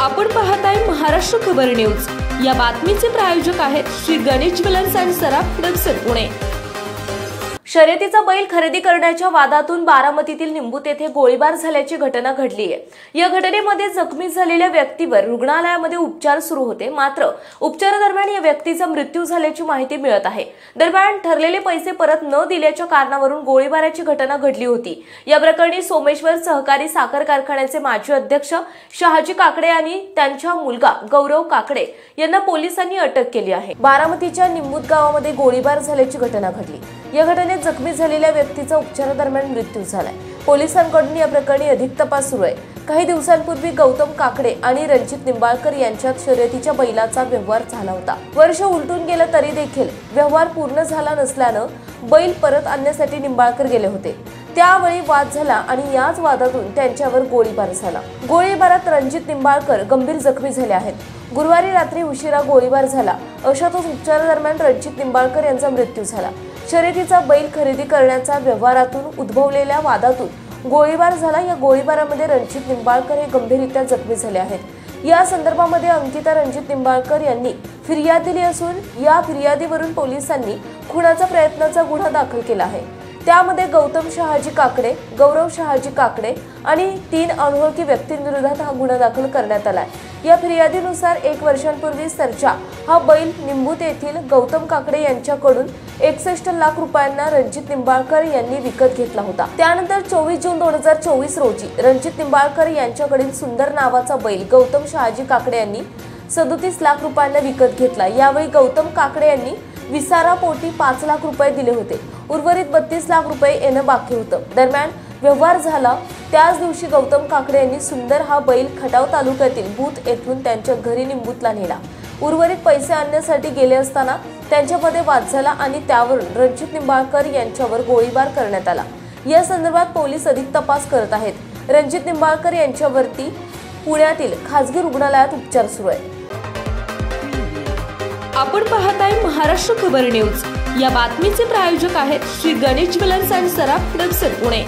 आपण पाहताय महाराष्ट्र खबर न्यूज। या बातमीचे प्रायोजक आहेत Shri Ganesh jewellers and Saraf production Pune. शर्यतीचा बैल खरेदी करण्याच्या वादातून बारामतीतील निंबूत येथे गोळीबार झाल्याची घटना घडली आहे। या घटनेमध्ये जखमी झालेल्या व्यक्तीवर रुग्णालयामध्ये उपचार सुरू होते, मात्र उपचारादरम्यान या व्यक्तीचा मृत्यू झाल्याची माहिती मिळत आहे। दरम्यान ठरलेले पैसे परत न दिल्याच्या कारणावरून गोळीबाराची घटना घडली होती। या प्रकरणी सोमेश्वर सहकारी साखर कारखान्याचे माजी अध्यक्ष शहाजी काकडे आणि त्यांचा मुलगा गौरव काकडे यांना पोलिसांनी अटक केली आहे। बारामतीच्या निंबूत गावामध्ये गोळीबार झाल्याची घटना घडली। या घटनेत जखमी झालेल्या व्यक्तीचा उपचारादरम्यान मृत्यू झालाय। पोलिसांकडून या प्रकरणी अधिक तपास सुरू आहे। काही दिवसांपूर्वी गौतम काकडे आणि रणजित निंबाळकर यांच्यात शर्यतीच्या बैलाचा व्यवहार झाला होता। वर्ष उलटून गेलं तरी देखील व्यवहार पूर्ण झाला नसल्यानं बैल परत आणण्यासाठी निंबाळकर गेले होते। त्यावेळी वाद झाला आणि याच वादातून त्यांच्यावर गोळीबार झाला। गोळीबारात रणजित निंबाळकर गंभीर जखमी झाले आहेत। गुरुवारी रात्री उशिरा गोळीबार झाला। अशातच उपचारादरम्यान रणजित निंबाळकर यांचा मृत्यू झाला। शर्यतीचा बैल खरेदी करण्याच्या व्यवहारातून उद्भवलेल्या वादातून गोळीबार झाला। या गोळीबारामध्ये रणजित निंबाळकर हे गंभीररित्या जखमी झाले आहेत। या संदर्भामध्ये अंकिता रणजित निंबाळकर यांनी फिर्याद दिली असून या फिर्यादीवरून पोलिसांनी खुनाचा प्रयत्नाचा गुन्हा दाखल केला आहे। त्यामध्ये गौतम शहाजी काकडे, गौरव शहाजी काकडे आणि 3 अनोळखी व्यक्तींविरोधात हा गुन्हा दाखल करण्यात आलाय। या फिर्यादीनुसार 1 वर्षांपूर्वी सरजा हा बैल निंबूत येथील गौतम काकडे यांच्याकडून 61 लाख रुपयांना रणजित निंबाळकर यांनी विकत घेतला होता। त्यानंतर 24 जून 2024 रोजी रणजित निंबाळकर यांच्याकडील सुंदर नावाचा बैल गौतम शहाजी काकडे यांनी 37 लाख रुपयांना विकत घेतला। यावेळी गौतम काकडे यांनी विसारा पोटी 5 लाख रुपये दिले होते। उर्वरित 32 लाख रुपये येणं बाकी होतं। दरम्यान व्यवहार झाला त्याच दिवशी गौतम काकडे यांनी सुंदर हा बैल खटाव तालुक्यातील भूत येथून त्यांच्या घरी निंबूतला नेला। उर्वरित पैसे आणण्यासाठी गेले असताना त्यांच्यामध्ये वाद झाला आणि त्यावरून रणजित निंबाळकर यांच्यावर गोळीबार करण्यात आला। या संदर्भात पोलीस अधिक तपास करत आहेत। रणजित निंबाळकर यांच्यावरती पुण्यातील खासगी रुग्णालयात उपचार सुरू आहेत। आपण पाहताय महाराष्ट्र खबर न्यूज। या बातमीचे प्रायोजक आहेत Shri Ganesh jewellers and Saraf production Pune.